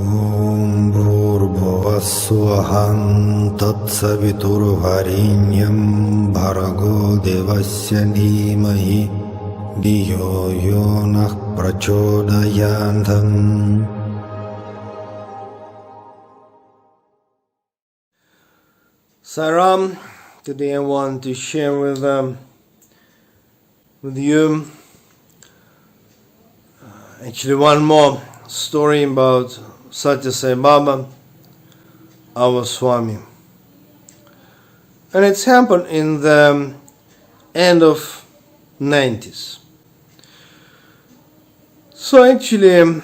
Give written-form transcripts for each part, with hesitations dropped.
Om Bhurбhuvassuham Tatsaviturvarenyam Bhargo Devasya Dhimahi Dhiyo Yonah Prachodayantam. Saram, today I want to share with you actually one more story about Sathya Sai Baba, our Swami. And it's happened in the end of 90s. So actually,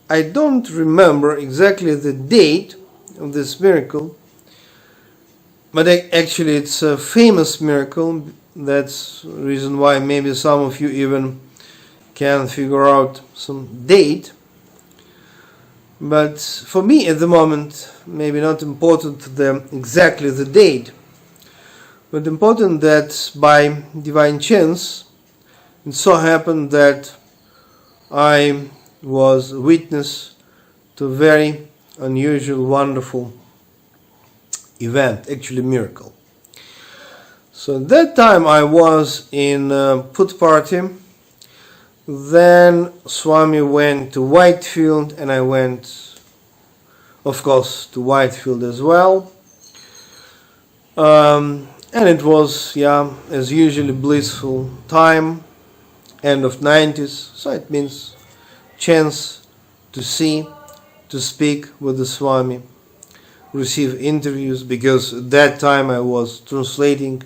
I don't remember exactly the date of this miracle, but actually it's a famous miracle. That's the reason why maybe some of you even can figure out some date. But for me at the moment, maybe not important exactly the date, but important that by divine chance it so happened that I was witness to a very unusual, wonderful event, actually miracle. So at that time I was in Put Party. Then Swami went to Whitefield and I went, of course, to Whitefield as well. And it was, as usually, blissful time, end of 90s. So it means chance to see, to speak with the Swami, receive interviews, because at that time I was translating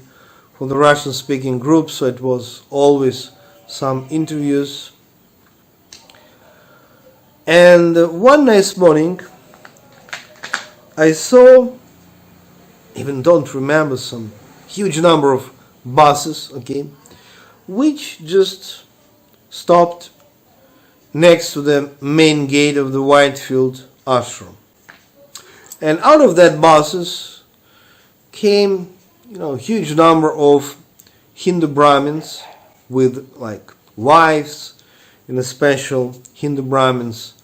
for the Russian-speaking group, so it was always some interviews. And one nice morning I saw, even don't remember, some huge number of buses, which just stopped next to the main gate of the Whitefield ashram. And out of that buses came, huge number of Hindu Brahmins with wives in a special Hindu Brahmins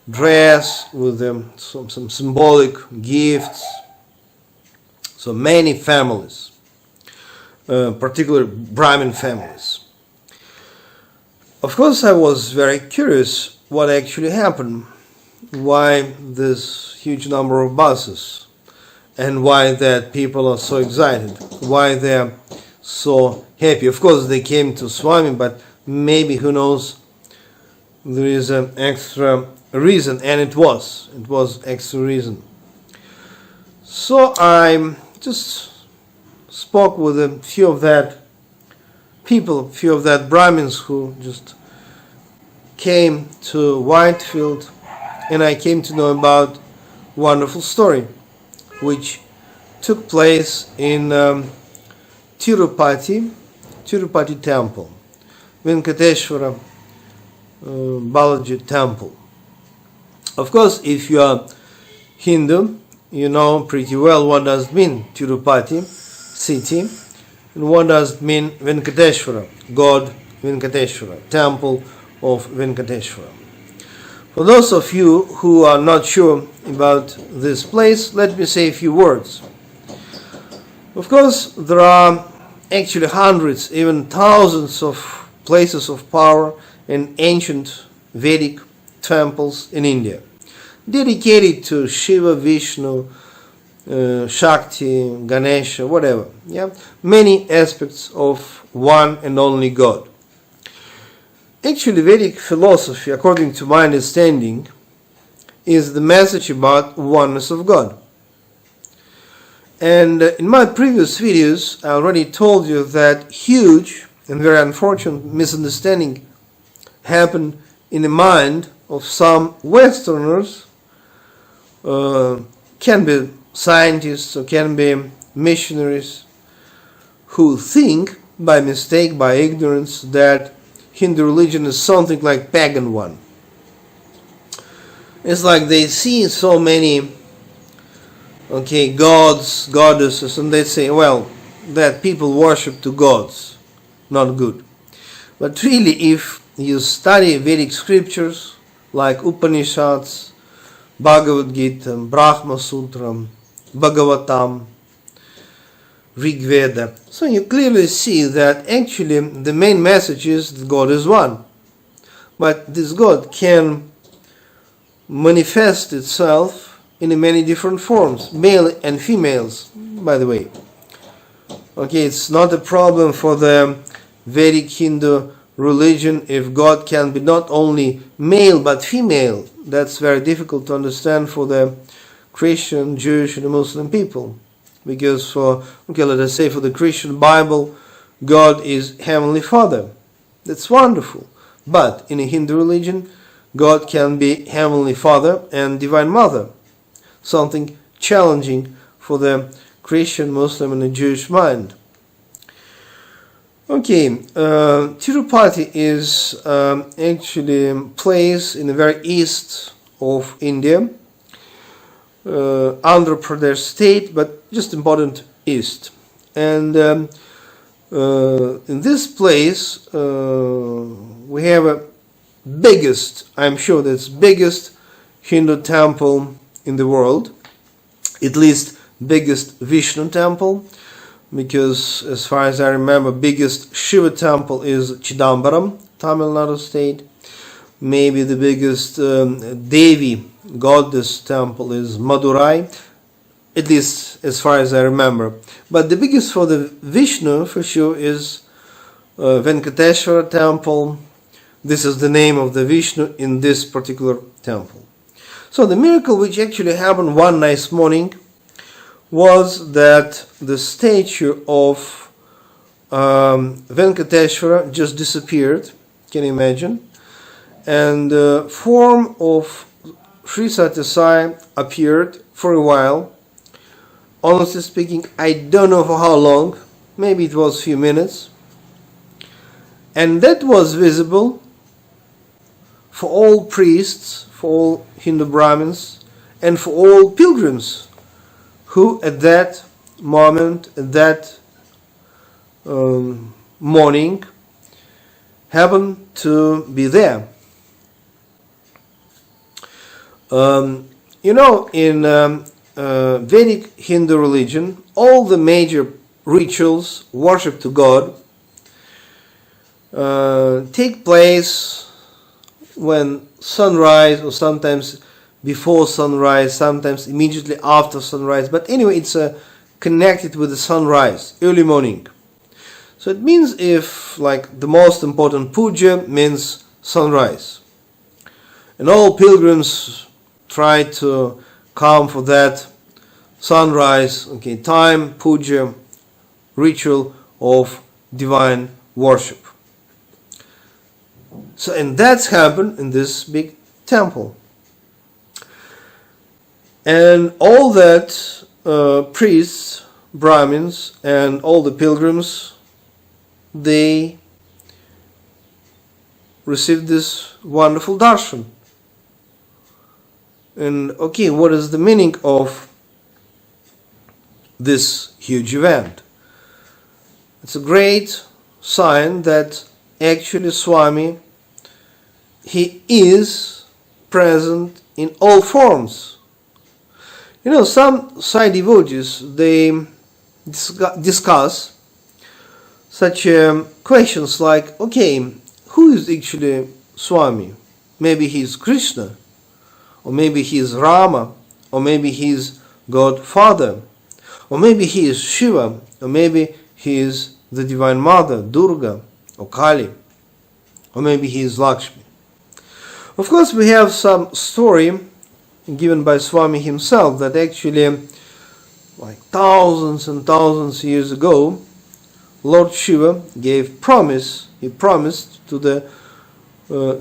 dress with some symbolic gifts. So many families, particular Brahmin families. Of course I was very curious what actually happened, why this huge number of buses, and why that people are so excited, why they're so happy. Of course they came to Swami, but maybe, who knows, there is an extra reason, and it was extra reason. So I just spoke with a few of that people, few of that Brahmins who just came to Whitefield, and I came to know about wonderful story which took place in Tirupati temple, Venkateshwara Balaji temple. Of course, if you are Hindu, you know pretty well what does it mean Tirupati city, and what does it mean Venkateshwara, God Venkateshwara, temple of Venkateshwara. For those of you who are not sure about this place, let me say a few words. Of course, there are actually hundreds, even thousands of places of power and ancient Vedic temples in India, dedicated to Shiva, Vishnu, Shakti, Ganesha, whatever. Many aspects of one and only God. Actually, Vedic philosophy, according to my understanding, is the message about oneness of God. And in my previous videos, I already told you that huge and very unfortunate misunderstanding happened in the mind of some Westerners, can be scientists or can be missionaries, who think by mistake, by ignorance, that Hindu religion is something like pagan one. It's like they see so many gods, goddesses, and they say, well, that people worship to gods, not good. But really, if you study Vedic scriptures like Upanishads, Bhagavad Gita, Brahma Sutra, Bhagavatam, Rig Veda. So you clearly see that actually the main message is that God is one. But this God can manifest itself in many different forms, male and females, by the way. Okay, it's not a problem for the Vedic Hindu religion if God can be not only male but female. That's very difficult to understand for the Christian, Jewish and Muslim people. Because let us say for the Christian Bible, God is Heavenly Father. That's wonderful. But in a Hindu religion, God can be Heavenly Father and Divine Mother. Something challenging for the Christian, Muslim and the Jewish mind. Okay, Tirupati is actually a place in the very east of India, Andhra Pradesh state, but just important east. And in this place, we have a biggest, I'm sure that's biggest Hindu temple in the world, at least biggest Vishnu temple, because as far as I remember, biggest Shiva temple is Chidambaram, Tamil Nadu state. Maybe the biggest Devi goddess temple is Madurai, at least as far as I remember. But the biggest for the Vishnu for sure is Venkateshwara temple. This is the name of the Vishnu in this particular temple. So the miracle which actually happened one nice morning was that the statue of Venkateshwara just disappeared. Can you imagine? And the form of Sri Sathya Sai appeared for a while. Honestly speaking, I don't know for how long. Maybe it was a few minutes. And that was visible for all priests, for all Hindu Brahmins, and for all pilgrims who at that moment, at that morning, happened to be there. In Vedic Hindu religion, all the major rituals, worship to God, take place when sunrise, or sometimes before sunrise, sometimes immediately after sunrise. But anyway, it's connected with the sunrise, early morning. So it means if, like, the most important puja means sunrise. And all pilgrims try to come for that sunrise, time, puja, ritual of divine worship. So, and that's happened in this big temple. And all that priests, Brahmins, and all the pilgrims, they received this wonderful darshan. And what is the meaning of this huge event? It's a great sign that actually Swami, he is present in all forms. Some Sai devotees, they discuss such questions like, who is actually Swami? Maybe he is Krishna, or maybe he is Rama, or maybe he is God Father, or maybe he is Shiva, or maybe he is the Divine Mother, Durga, or Kali, or maybe he is Lakshmi. Of course, we have some story given by Swami himself that actually, like thousands and thousands of years ago, Lord Shiva gave promise. He promised to the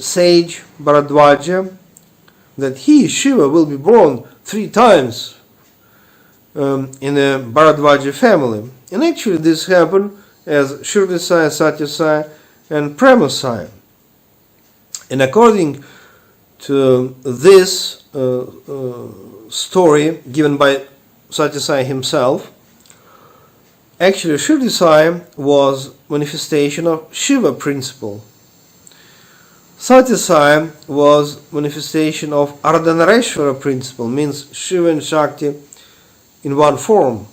sage Bharadwaja that he, Shiva, will be born 3 times in a Bharadwaja family. And actually this happened as Shirdi Sai, Sathya Sai, and Prema Sai. And according to this story given by Sathya Sai himself, actually Shirdi Sai was manifestation of Shiva principle. Sathya Sai was manifestation of Ardhanareshwara principle, means Shiva and Shakti in one form.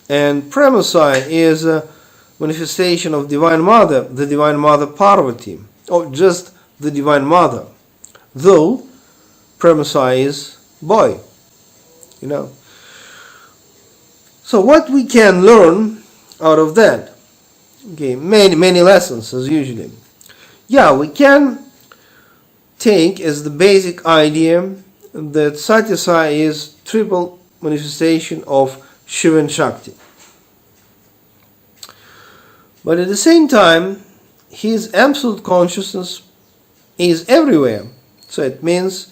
And Prema Sai is a manifestation of Divine Mother, the Divine Mother Parvati, or just the Divine Mother. Though Prema Sai is boy, So what we can learn out of that? Okay, many lessons as usually. Yeah, we can take as the basic idea that Sathya Sai is triple manifestation of Shiva and Shakti. But at the same time, his absolute consciousness is everywhere. So it means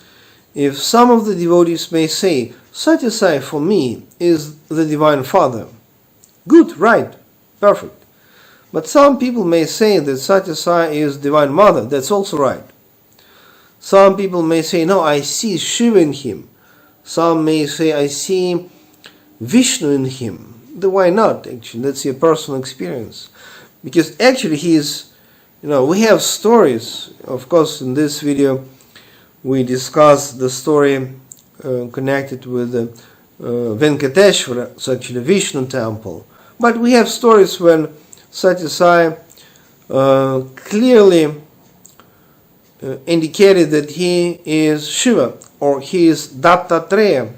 if some of the devotees may say, Sathya Sai for me is the Divine Father. Good, right, perfect. But some people may say that Sathya Sai is Divine Mother. That's also right. Some people may say, no, I see Shiva in him. Some may say, I see Vishnu in him. Why not, actually? That's your personal experience. Because actually he is, we have stories. Of course, in this video, we discuss the story connected with Venkateshwara, so actually Vishnu temple. But we have stories when Sathya Sai clearly indicated that he is Shiva, or he is Dattatreya,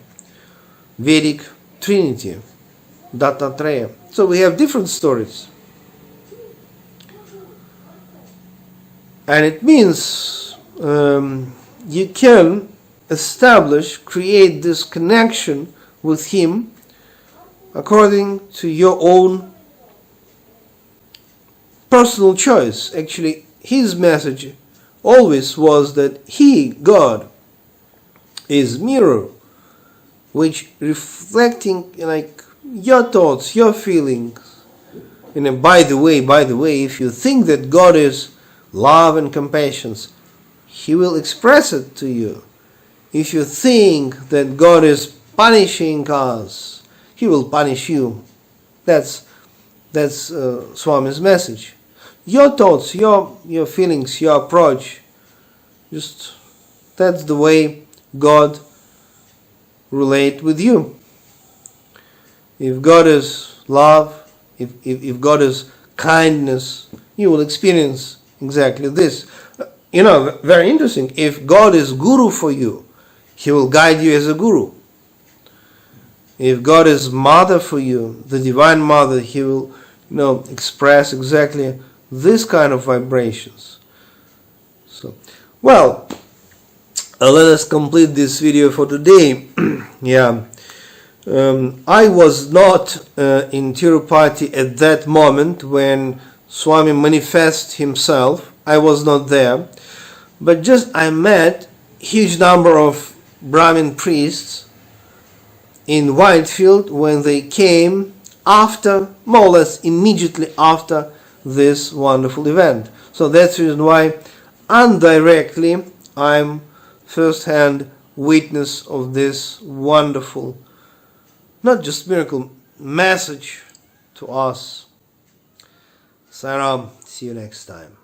Vedic Trinity, Dattatreya. So we have different stories. And it means you can create this connection with him according to your own personal choice. Actually, his message always was that he, God, is mirror, which reflecting like your thoughts, your feelings. By the way, if you think that God is love and compassion, he will express it to you. If you think that God is punishing us, he will punish you. That's Swami's message. Your thoughts, your feelings, your approach, that's the way God relate with you. If God is love, if God is kindness, you will experience exactly this. Very interesting. If God is guru for you, he will guide you as a guru. If God is mother for you, the Divine Mother, he will, express exactly this kind of vibrations. So, let us complete this video for today. I was not in Tirupati at that moment when Swami manifests himself. I was not there. But just I met huge number of Brahmin priests in Whitefield when they came after, more or less immediately after this wonderful event. So that's the reason why indirectly I'm first-hand witness of this wonderful, not just miracle, message to us. Saram, see you next time.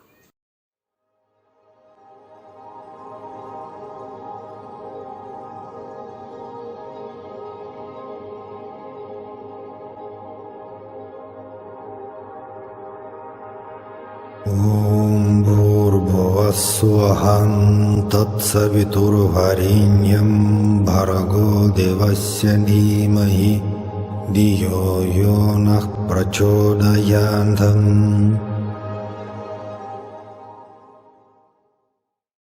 Om Bhurбhuvasvaham Tatsaviturvarenyam Bhargo Devasya Dhimahi Dhiyo Yonah Prachodayandam